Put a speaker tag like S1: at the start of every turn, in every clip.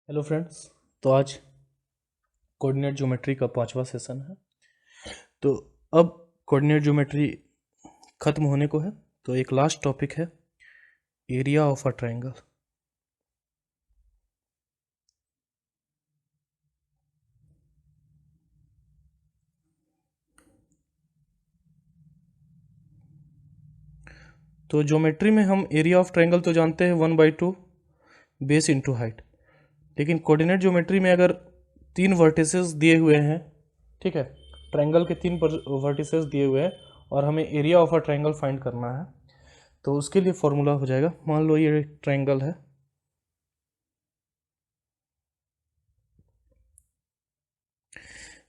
S1: Hello friends. तो आज coordinate geometry का 5वां सेशन है। तो अब कोऑर्डिनेट ज्योमेट्री ख़त्म होने को है, तो एक लास्ट टॉपिक है एरिया ऑफ अ ट्रायंगल। तो ज्योमेट्री में हम एरिया ऑफ ट्रायंगल तो जानते हैं 1/2 बेस इंटू हाइट, लेकिन कोऑर्डिनेट ज्योमेट्री में अगर 3 वर्टिसेस दिए हुए हैं, ठीक है, ट्रायंगल के 3 वर्टिसेस दिए हुए हैं और हमें area of a triangle find करना है, तो उसके लिए फॉर्मूला हो जाएगा। मान लो ये ट्रायंगल है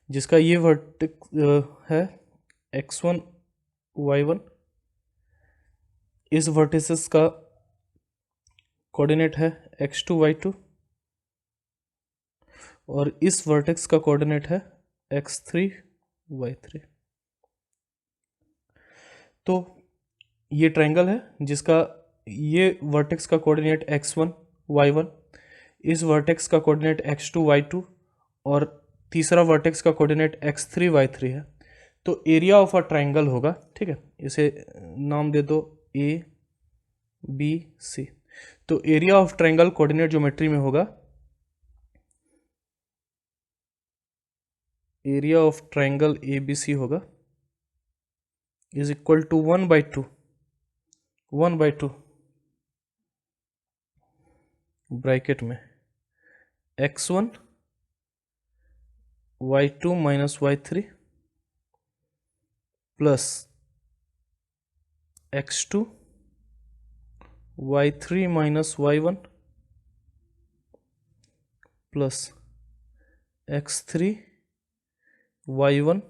S1: जिसका ये वर्टेक्स है x1 y1, इस वर्टिसेस का कोऑर्डिनेट है x2 y2 और इस वर्टेक्स का कोऑर्डिनेट है x3 y3। तो ये ट्रायंगल है जिसका ये वर्टेक्स का कोऑर्डिनेट x1 y1, इस वर्टेक्स का कोऑर्डिनेट x2 y2 और तीसरा वर्टेक्स का कोऑर्डिनेट x3 y3 है। तो एरिया ऑफ अ ट्रायंगल होगा, ठीक है, इसे नाम दे दो ए बी सी। तो area of triangle coordinate geometry में होगा area of triangle A B C होगा इज इक्वल टू 1/2 ब्रैकेट में x1 y2 minus y3 plus x2 y3 minus y1 plus x3 y1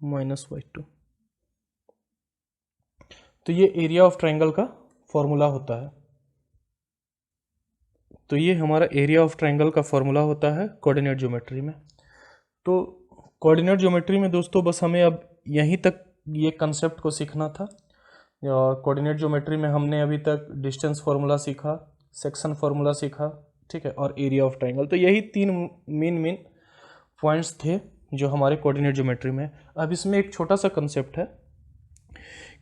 S1: minus y2। तो ये area of triangle का formula होता है। तो ये हमारा एरिया ऑफ ट्रायंगल का फॉर्मूला होता है कोऑर्डिनेट ज्योमेट्री में। तो कोऑर्डिनेट ज्योमेट्री में दोस्तों बस हमें अब यहीं तक ये कंसेप्ट को सीखना था। कोऑर्डिनेट ज्योमेट्री में हमने अभी तक डिस्टेंस फार्मूला सीखा, सेक्शन फार्मूला सीखा, ठीक है, और एरिया ऑफ ट्रायंगल। तो यही 3 मेन पॉइंट्स थे जो हमारे कोऑर्डिनेट ज्योमेट्री में। अब इसमें एक छोटा सा कंसेप्ट है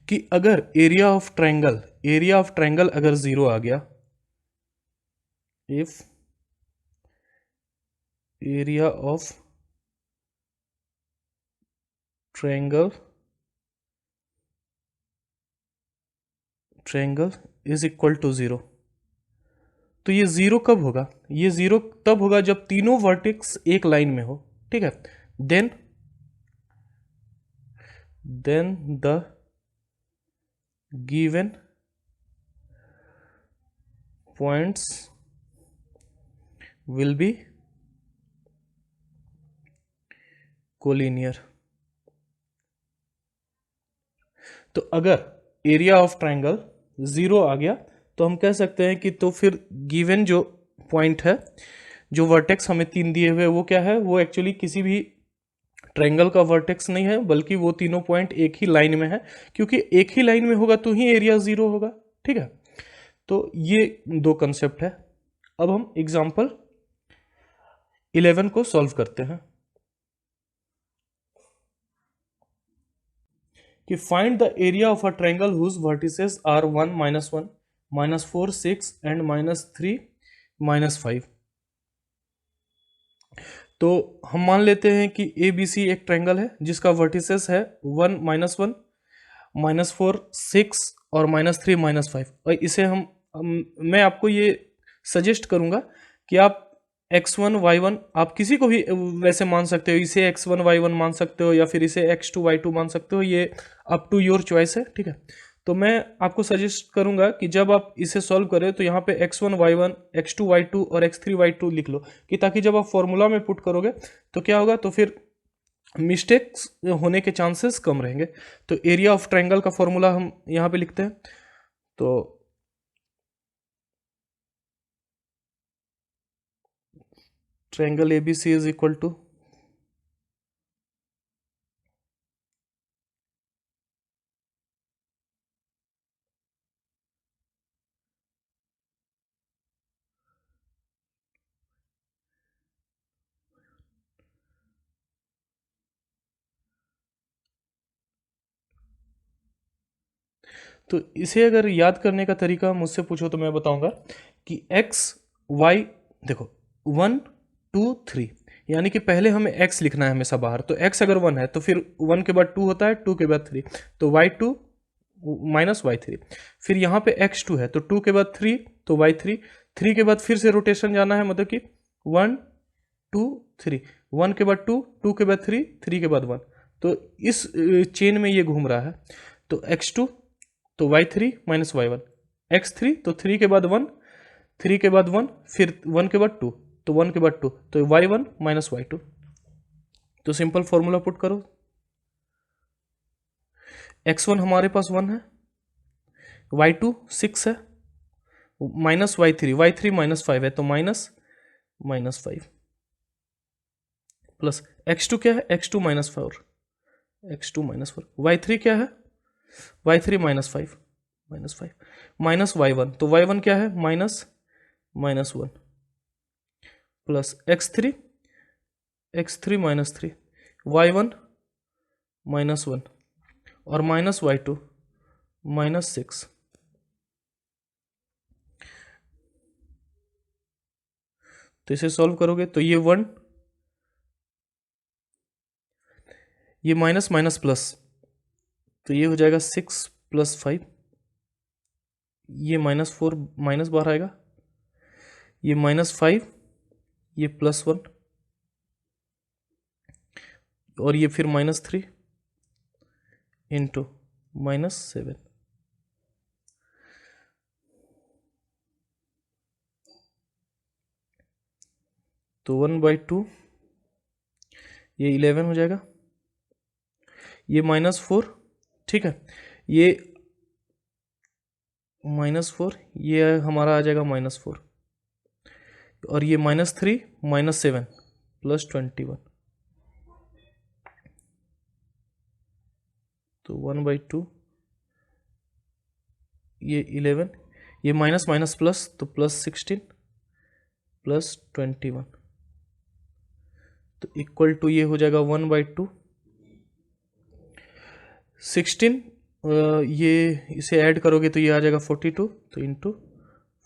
S1: कि अगर एरिया ऑफ ट्रायंगल अगर 0 आ गया, if area of triangle is equal to 0, तो ये 0 कब होगा? ये 0 तब होगा जब तीनों वर्टेक्स एक लाइन में हो, ठीक है। Then the given points will be collinear. तो अगर एरिया ऑफ ट्रायंगल 0 आ गया तो हम कह सकते हैं कि तो फिर गिवन जो पॉइंट है, जो वर्टेक्स हमें 3 दिए हुए, वो क्या है? वो एक्चुअली किसी भी ट्रायंगल का वर्टेक्स नहीं है, बल्कि वो तीनों पॉइंट एक ही लाइन में है, क्योंकि एक ही लाइन में होगा तो ही एरिया 0 होगा, ठीक है। तो ये 2 कंसेप्ट है। अब हम एग्जाम्पल 11 को सॉल्व करते हैं कि find the area of a triangle whose vertices are 1 -1 -4 6 and -3 -5। तो हम मान लेते हैं कि ए बी सी एक ट्रायंगल है जिसका वर्टिसेस है 1 -1 -4 6 और -3 -5। और इसे मैं आपको ये सजेस्ट करूंगा कि आप x1 y1 आप किसी को भी वैसे मान सकते हो, इसे x1 y1 मान सकते हो या फिर इसे x2 y2 मान सकते हो, ये अप टू योर चॉइस है, ठीक है। तो मैं आपको सजेस्ट करूंगा कि जब आप इसे सॉल्व करें तो यहाँ पे x1 y1 x2 y2 और x3 y2 लिख लो, कि ताकि जब आप फॉर्मूला में पुट करोगे तो क्या होगा, तो फिर मिस्टेक्स होने के चांसेस कम रहेंगे। तो एरिया ऑफ ट्रायंगल का फॉर्मूला हम यहाँ पे लिखते हैं। तो triangle ABC is equal to तो इसे अगर याद करने का तरीका मुझसे पूछो तो मैं बताऊंगा कि x y, देखो 1 2 3, यानी कि पहले हमें x लिखना है हमेशा बाहर, तो x अगर 1 है तो फिर 1 के बाद 2 होता है, 2 के बाद 3, तो y2 माइनस y3। फिर यहाँ पे x2 है तो 2 के बाद 3 तो y3, 3 के बाद फिर से रोटेशन जाना है, मतलब कि 1 2 3, 1 के बाद 2, 2 के बाद 3, 3 के बाद 1, तो इस चेन में ये घूम रहा है। तो x2 तो y3 माइनस y1, x3 तो 3 के बाद 1, 3 के बाद 1, फिर 1 के बाद 2, तो 1 के बाद 2, तो y1 माइनस y2। तो सिंपल फॉर्मूला पुट करो, x1 हमारे पास 1 है, y2 6 है, माइनस y3 माइनस 5 है तो माइनस 5 प्लस x2 क्या है, x2 minus 4, x2 minus 4, y3 क्या है, y3 माइनस 5 माइनस y1, तो y1 क्या है, minus 1 plus x3 minus 3, y1 minus 1 और माइनस y2 माइनस 6। तो इसे सॉल्व करोगे तो ये 1, ये माइनस माइनस प्लस, तो ये हो जाएगा 6 प्लस 5, ये माइनस 4 माइनस बाहर आएगा, ये माइनस 5, ये प्लस 1 और ये फिर माइनस 3 इंटू माइनस 7। तो 1/2 ये 11 हो जाएगा, ये माइनस 4, ठीक है, ये माइनस 4, ये हमारा आ जाएगा माइनस 4 और ये माइनस 3 माइनस 7 प्लस 21, तो 1/2 ये 11, ये माइनस माइनस प्लस तो प्लस 16 प्लस 21, तो इक्वल टू ये हो जाएगा 1/2 16, ये इसे ऐड करोगे तो ये आ जाएगा 42, तो into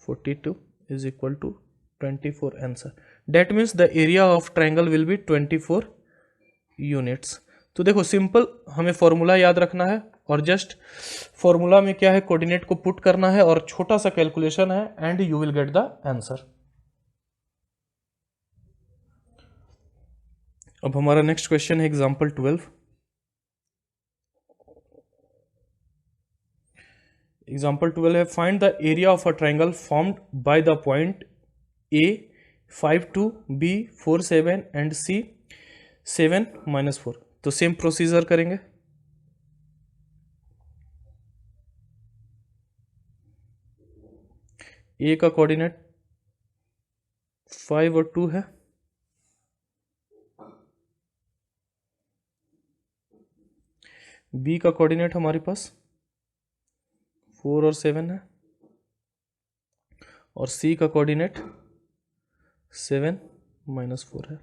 S1: 42 is equal to 24 answer. That means the area of triangle will be 24 units. तो देखो सिंपल हमें फॉर्मूला याद रखना है और जस्ट फॉर्मूला में क्या है, कोऑर्डिनेट को पुट करना है और छोटा सा कैलकुलेशन है and you will get the answer. अब हमारा नेक्स्ट क्वेश्चन है एग्जांपल 12। एग्जाम्पल 12 है, find the area of a triangle formed by the point A 5 2, B 4 7 and C 7 -4। तो सेम प्रोसीजर करेंगे। ए का कोऑर्डिनेट 5 और 2 है, बी का कोऑर्डिनेट हमारे पास 4 और 7 है और सी का कोऑर्डिनेट 7 -4 है।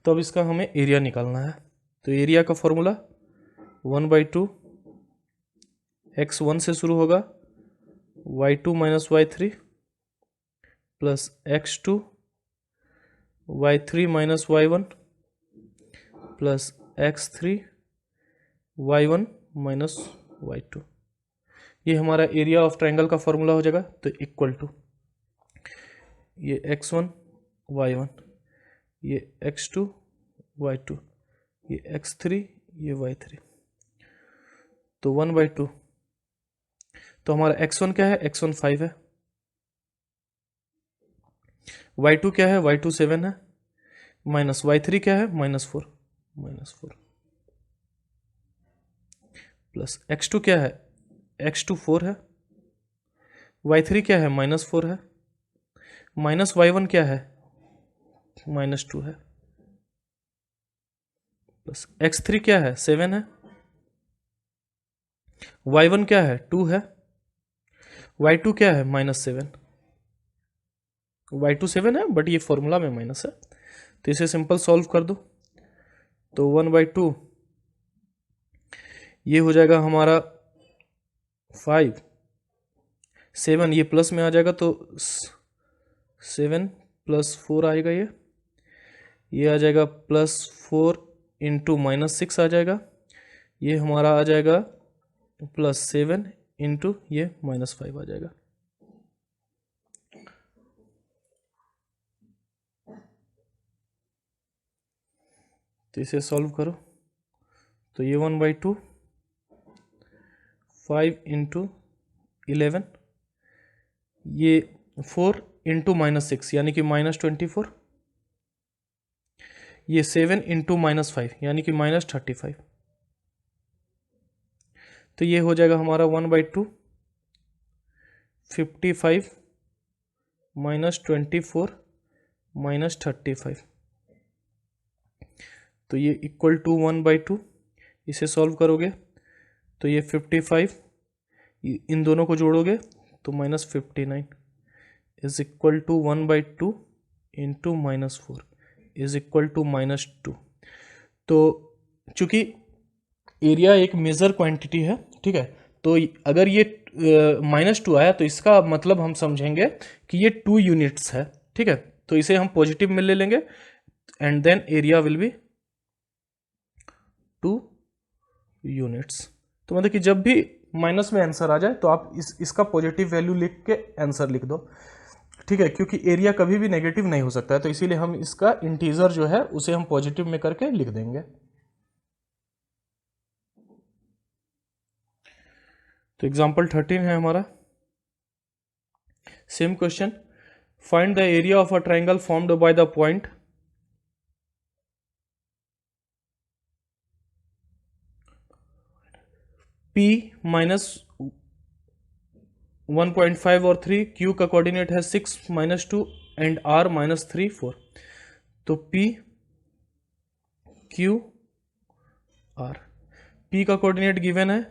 S1: तो अब इसका हमें एरिया निकालना है। तो एरिया का फॉर्मूला 1/2 x1 से शुरू होगा, y2 - y3 plus x2 y3 - y1 plus x3 y1 - y2। ये हमारा एरिया ऑफ ट्रायंगल का फॉर्मूला हो जाएगा। तो इक्वल टू ये x1 y1, ये x2 y2, ये x3 ये y3, तो 1/2। तो हमारा x1 क्या है, x1 5 है, y2 क्या है, y2 7 है, माइनस y3 क्या है, -4 प्लस x2 क्या है, x2 4 है, y3 क्या है, -4 है, माइनस y1 क्या है, -2 है, प्लस x3 क्या है, 7 है, y1 क्या है, 2 है, y2 क्या है, -7, y2 7 है बट ये फॉर्मूला में माइनस है, तो इसे सिंपल सॉल्व कर दो। तो 1/2 ये हो जाएगा हमारा 5 7, ये प्लस में आ जाएगा तो 7 + 4 आएगा, ये आ जाएगा +4 × -6 आ जाएगा, ये हमारा आ जाएगा +7 × ये -5 आ जाएगा। तो इसे सॉल्व करो तो ये 1/2 5 × 11, ये 4 × -6 यानी कि -24, ये 7 × -5 यानी कि -35। तो ये हो जाएगा हमारा 1/2 55 -24 -35। तो ये इक्वल टू 1/2, इसे सॉल्व करोगे तो ये 55, इन दोनों को जोड़ोगे तो -59 is equal to 1/2 × -4 is equal to -2। तो चूंकि एरिया एक मेजर क्वांटिटी है, ठीक है, तो अगर ये -2 आया तो इसका मतलब हम समझेंगे कि ये 2 यूनिट्स है, ठीक है, तो इसे हम पॉजिटिव में ले लेंगे and then area will be 2 units. तो मतलब कि जब भी माइनस में आंसर आ जाए तो आप इसका पॉजिटिव वैल्यू लिख के आंसर लिख दो, ठीक है, क्योंकि एरिया कभी भी नेगेटिव नहीं हो सकता है, तो इसीलिए हम इसका इंटीजर जो है उसे हम पॉजिटिव में करके लिख देंगे। तो एग्जाम्पल 13 है हमारा, same question, find the area of a triangle formed by the point P -1.5 और 3, Q का कोऑर्डिनेट है 6 -2 एंड R -3 4। तो P Q R, P का कोऑर्डिनेट गिवन है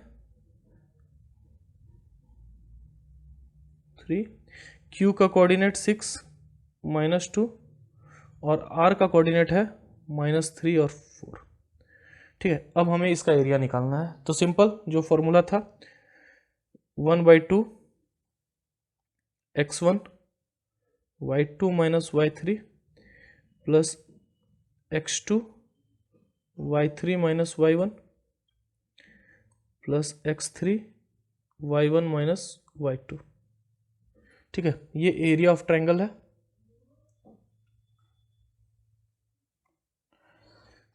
S1: 3, Q का कोऑर्डिनेट 6 -2 और R का कोऑर्डिनेट है -3 और 4, ठीक है। अब हमें इसका एरिया निकालना है, तो सिंपल जो फॉर्मूला था 1/2 x1 y2 - y3 plus x2 y3 - y1 plus x3 y1 - y2, ठीक है, ये एरिया ऑफ ट्रायंगल है।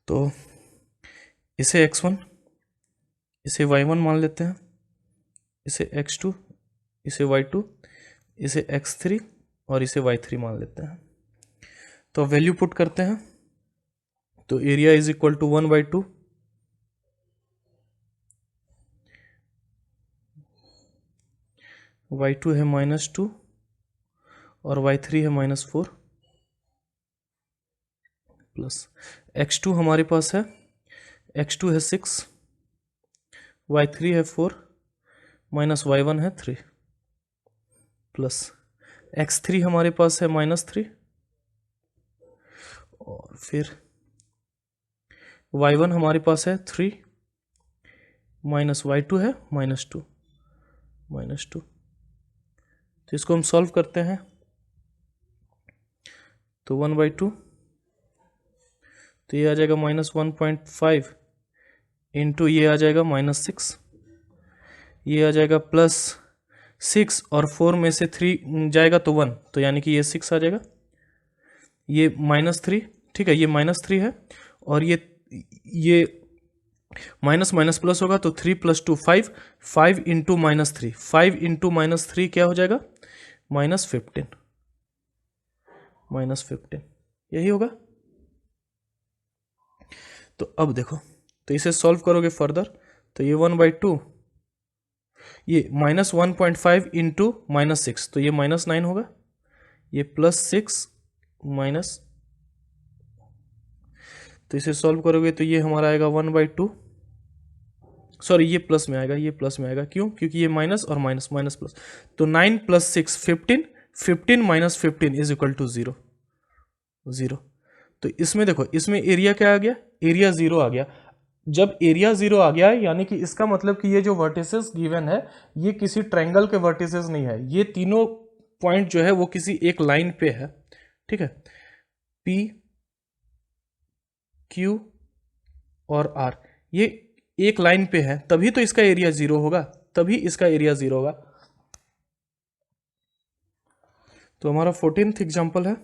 S1: तो इसे x1, इसे y1 मान लेते हैं, इसे x2, इसे y2, इसे x3 और इसे y3 मान लेते हैं। तो वैल्यू पुट करते हैं, तो area is equal to 1/2 y2 है -2 और y3 है -4 प्लस x2 हमारे पास है, x2 है 6, y3 है 4 माइनस y1 है 3 प्लस x3 हमारे पास है -3 और फिर y1 हमारे पास है 3 माइनस y2 है -2 तो इसको हम सॉल्व करते हैं, तो 1/2, तो ये आ जाएगा -1.5 इंटू ये आ जाएगा -6, ये आ जाएगा +6 और 4 में से 3 जाएगा तो 1, तो यानी कि ये 6 आ जाएगा, ये -3, ठीक है, ये -3 है और ये माइनस माइनस प्लस होगा तो 3 + 2 5, 5 इंटू -3, 5 इंटू -3 क्या हो जाएगा -15, यही होगा। तो अब देखो, तो इसे सॉल्व करोगे फर्दर, तो ये 1/2, ये -1.5 इंटू -6, तो ये -9 होगा, ये +6 माइनस, तो इसे सॉल्व करोगे तो ये हमारा आएगा 1/2, सॉरी ये प्लस में आएगा, ये प्लस में आएगा, क्यों, क्योंकि ये माइनस और माइनस माइनस प्लस, तो 9 + 6 15, 15 - 15 इज इक्वल टू 0। तो इसमें देखो, इसमें एरिया क्या आ गया, एरिया 0 आ गया। जब एरिया 0 आ गया है यानी कि इसका मतलब कि ये जो वर्टिसेस गिवन है ये किसी ट्रायंगल के वर्टिसेस नहीं है, ये तीनों पॉइंट जो है वो किसी एक लाइन पे है, ठीक है, P Q और R ये एक लाइन पे है, तभी तो इसका एरिया 0 होगा, तभी इसका एरिया 0 होगा। तो हमारा 14th एग्जांपल है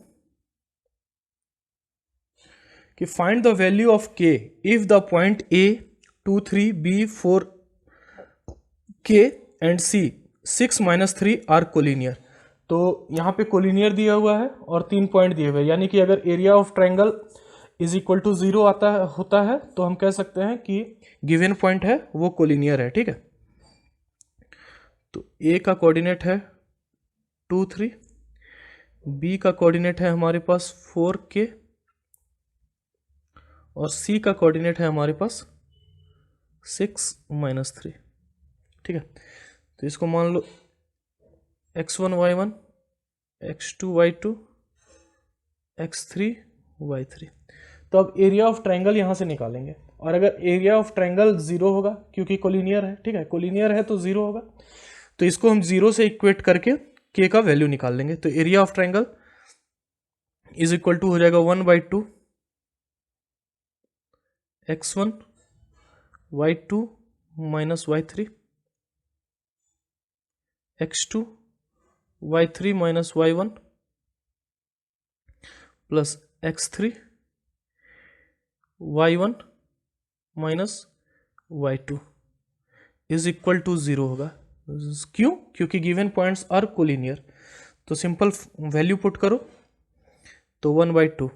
S1: कि find the value of k if the point A 2 3 B 4 K and C 6 -3 are collinear. तो यहाँ पे कोलिनियर दिया हुआ है और 3 पॉइंट दिए हुए हैं, यानी कि अगर area of triangle is equal to 0 होता है तो हम कह सकते हैं कि गिवन पॉइंट है वो कोलिनियर है, ठीक है। तो A का कोऑर्डिनेट है 2 3, B का कोऑर्डिनेट है हमारे पास 4K और C का कोऑर्डिनेट है हमारे पास 6 -3, ठीक है। तो इसको मान लो x1 y1 x2 y2 x3 y3। तो अब एरिया ऑफ ट्रायंगल यहाँ से निकालेंगे, और अगर एरिया ऑफ ट्रायंगल 0 होगा क्योंकि कोलिनियर है, ठीक है, कोलिनियर है तो 0 होगा, तो इसको हम 0 से इक्वेट करके k का वैल्यू निकाल लेंगे। तो area of triangle is equal to हो जाएगा 1/2 x1 y2 minus y3 x2 y3 minus y1 plus x3 y1 minus y2 is equal to 0 होगा। क्यों? क्योंकि गिवन पॉइंट्स आर कोलिनियर। तो सिंपल वैल्यू पुट करो, तो 1/2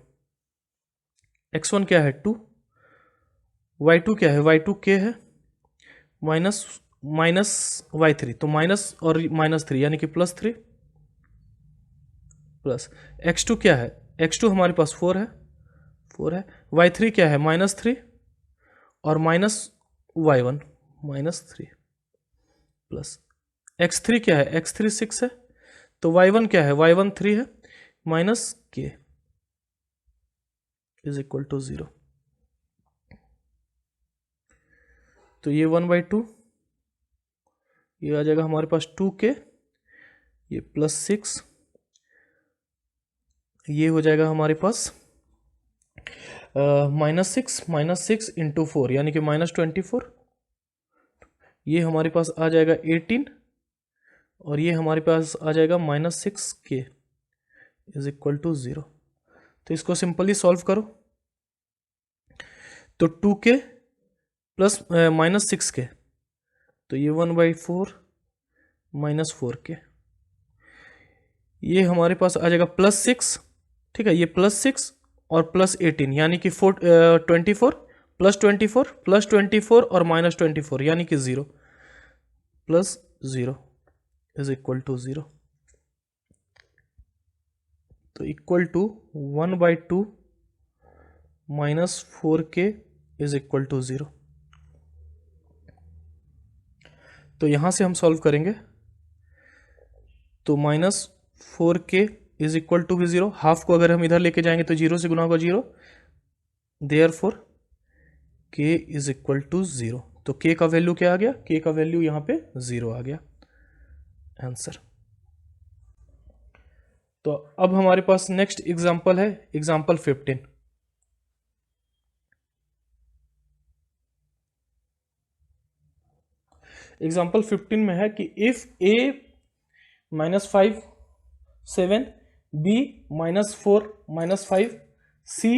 S1: x1 क्या है 2, y2 क्या है y2 k है, माइनस y3, तो माइनस और -3 यानी कि +3 प्लस x2 क्या है, x2 हमारे पास 4 है, y3 क्या है -3 और माइनस y1 -3 प्लस x3 क्या है, x3 6 है, तो y1 क्या है, y1 3 है, minus k is equal to 0। तो ये 1/2, ये आ जाएगा हमारे पास 2k, ये +6, ये हो जाएगा हमारे पास -6 इंटू 4 यानी कि -24, ये हमारे पास आ जाएगा 18 और ये हमारे पास आ जाएगा -6k इज इक्वल टू 0। तो इसको सिंपली सॉल्व करो, तो 2k प्लस -6k, तो ये 1/4 -4k, ये हमारे पास आ जाएगा +6, ठीक है, ये +6 और +18 यानी कि 24 +24 और -24 यानी कि 0 +0 इज इक्वल टू 0। तो equal to 1/2 -4k is equal to 0। तो यहां से हम सॉल्व करेंगे, तो -4k is equal to 0, half को अगर हम इधर लेके जाएंगे तो 0 से गुना होगा 0, therefore k is equal to 0। तो k का वैल्यू क्या आ गया, k का वैल्यू यहां पे 0 आ गया आंसर। तो अब हमारे पास नेक्स्ट एग्जांपल है, एग्जांपल 15। एग्जांपल 15 में है कि if a -5 7 b -4 -5 c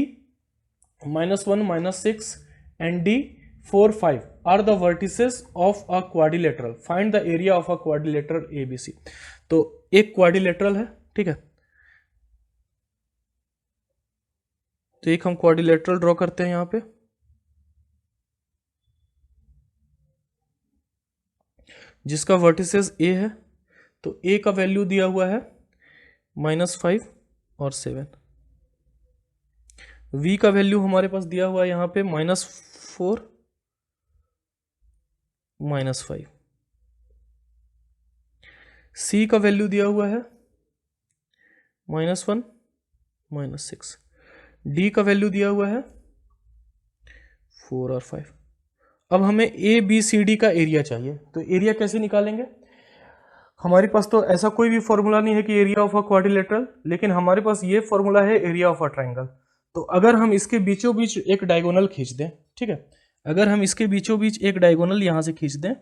S1: -1 -6 and d 4 5 are the vertices of a quadrilateral, find the area of a quadrilateral ABC। तो एक क्वाड्रिलेटरल है, ठीक है, तो एक हम क्वाड्रिलेटरल ड्रॉ करते हैं यहाँ पे, जिसका वर्टिसेस a है। तो a का वैल्यू दिया हुआ है -5 और 7, v का वैल्यू हमारे पास दिया हुआ है यहाँ पे -4 -5, c का वैल्यू दिया हुआ है -1 -6, d का वैल्यू दिया हुआ है 4 और 5। अब हमें ए बी सी डी का एरिया चाहिए, तो एरिया कैसे निकालेंगे? हमारे पास तो ऐसा कोई भी फॉर्मूला नहीं है कि एरिया ऑफ अ क्वाड्रिलेटरल, लेकिन हमारे पास ये फॉर्मूला है एरिया ऑफ अ ट्राइंगल। तो अगर हम इसके बीचों बीच एक डायगोनल खींच दें, ठीक है, अगर हम इसके बीचों बीच एक डायगोनल यहां से खींच दें,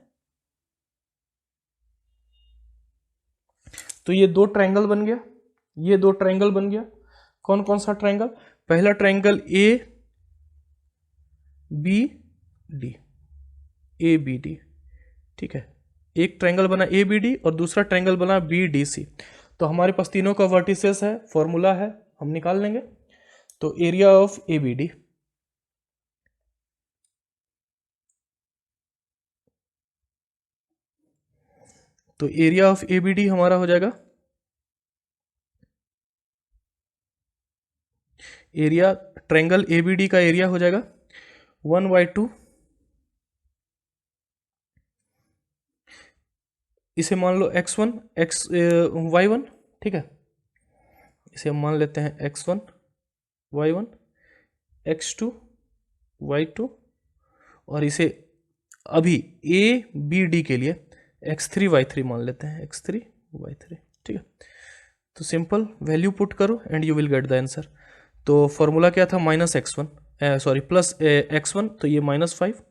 S1: तो ये दो ट्राइंगल बन गया, ये दो ट्राइंगल बन गया। कौन कौन सा ट्राइंगल? पहला triangle A B D, A B D, ठीक है, एक ट्रायंगल बना ए बी डी और दूसरा ट्रायंगल बना बी डी सी। तो हमारे पास तीनों का वर्टिसेस है, फॉर्मूला है, हम निकाल लेंगे। तो area of A B D, तो area of A B D हमारा हो जाएगा, area triangle A B D का एरिया हो जाएगा 1/2, इसे मान लो x1 y1, ठीक है, इसे हम मान लेते हैं x1 y1 x2 y2, और इसे अभी ए बी डी के लिए x3 y3 मान लेते हैं, x3 y3, ठीक है। तो सिंपल वैल्यू पुट करो and you will get the answer. तो फॉर्मूला क्या था? Minus x1, sorry plus x1, तो ये -5,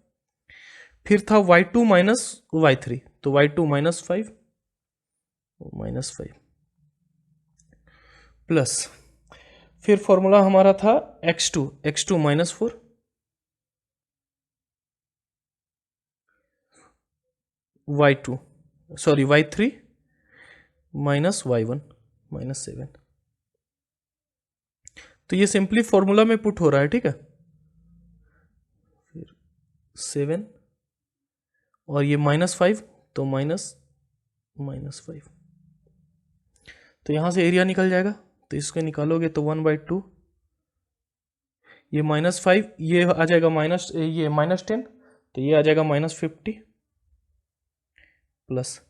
S1: फिर था y2 माइनस y3, तो y2 -5 प्लस, फिर फॉर्मूला हमारा था x2 -4, y3 माइनस y1 -7। तो ये सिंपली फॉर्मूला में पुट हो रहा है, ठीक है। फिर 7 और ये -5, तो -5, तो यहां से एरिया निकल जाएगा। तो इसको निकालोगे तो 1/2, ये -5, ये आ जाएगा -10, तो ये आ जाएगा -50, प्लस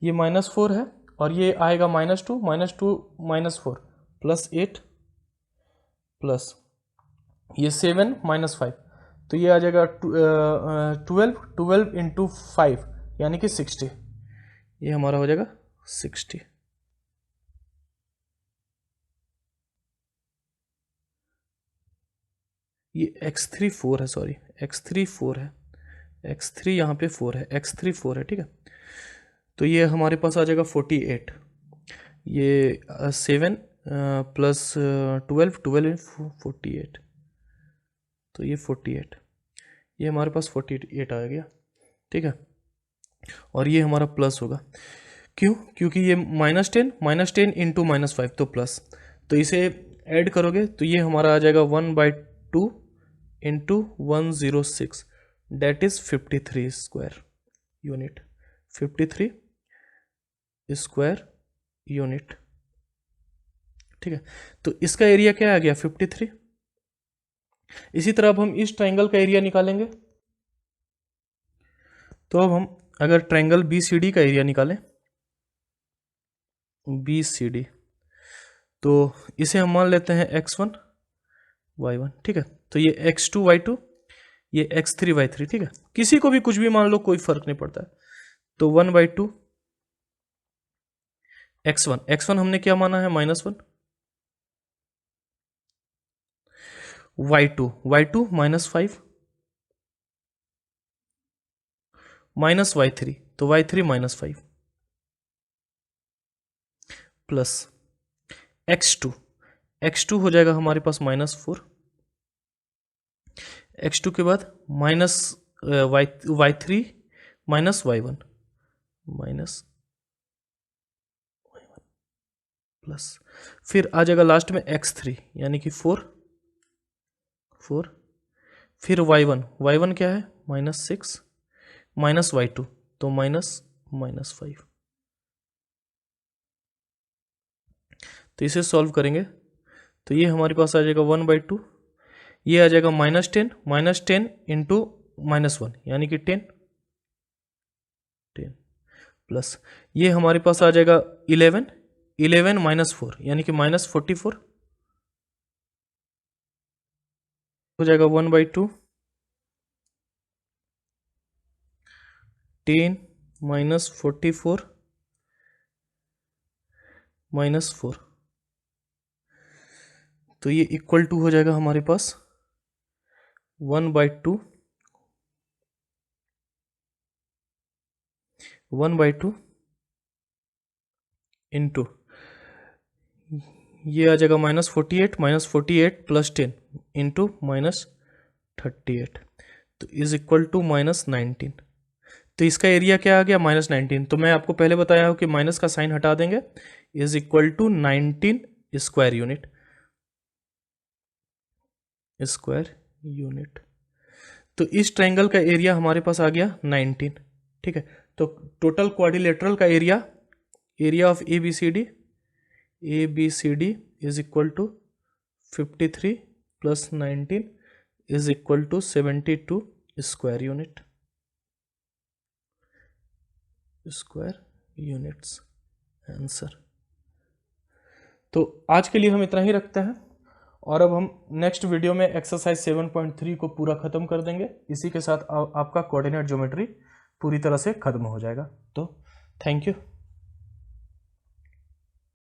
S1: ये -4 है और ये आएगा -2 -4 +8, प्लस ये 7 -5, तो ये आ जाएगा 12 इंटू 5 यानी कि 60, ये हमारा हो जाएगा 60। ये x3 4 है, सॉरी x3 4 है, x3 यहाँ पे 4 है, x3 4 है, ठीक है। तो ये हमारे पास आ जाएगा 48, ये 7 प्लस 12 48, तो ये 48, ये हमारे पास 48 आ गया, ठीक है। और ये हमारा प्लस होगा, क्यों? क्योंकि ये -10 इंटू -5 तो प्लस, तो इसे ऐड करोगे तो ये हमारा आ जाएगा 1/2 into 106, that is 53 square unit, 53 square unit, ठीक है। तो इसका एरिया क्या आ गया? 53। इसी तरह अब हम इस ट्रायंगल का एरिया निकालेंगे। तो अब हम अगर ट्रायंगल बी सी डी का एरिया निकालें, बी सी डी, तो इसे हम मान लेते हैं x1 y1, ठीक है। तो ये x2 y2, ये x3 y3, ठीक है, किसी को भी कुछ भी मान लो, कोई फर्क नहीं पड़ता है। तो 1/2 x1 हमने क्या माना है? -1, y2 -5 माइनस y3, तो y3 -5 प्लस x2 हो जाएगा हमारे पास -4, x2 के बाद minus y3 minus y1 plus, फिर आ जाएगा लास्ट में x3 यानी कि 4, फिर y1 क्या है? -6 माइनस y2, तो -5। तो इसे सॉल्व करेंगे तो ये हमारे पास आ जाएगा 1/2, ये आ जाएगा -10 इंटू -1 यानी कि 10 प्लस ये हमारे पास आ जाएगा 11 -4 यानी कि -44 हो जाएगा 1/2 10 माइनस 44 माइनस 4, तो ये इक्वल टू हो जाएगा हमारे पास 1/2 इंटू ये आ जाएगा -48 प्लस 10 इंटू -38, तो इज इक्वल टू -19। तो इसका एरिया क्या आ गया -19। तो मैं आपको पहले बताया हूँ कि माइनस का साइन हटा देंगे, is equal to 19 square unit. तो इस ट्रायंगल का एरिया हमारे पास आ गया 19। ठीक है, तो टोटल क्वाड्रिलेटरल का area of A B C D is equal to 53 plus 19 is equal to 72 square units answer. तो आज के लिए हम इतना ही रखते हैं, और अब हम नेक्स्ट वीडियो में एक्सरसाइज 7.3 को पूरा ख़त्म कर देंगे। इसी के साथ आपका कोऑर्डिनेट ज्योमेट्री पूरी तरह से ख़त्म हो जाएगा। तो थैंक यू।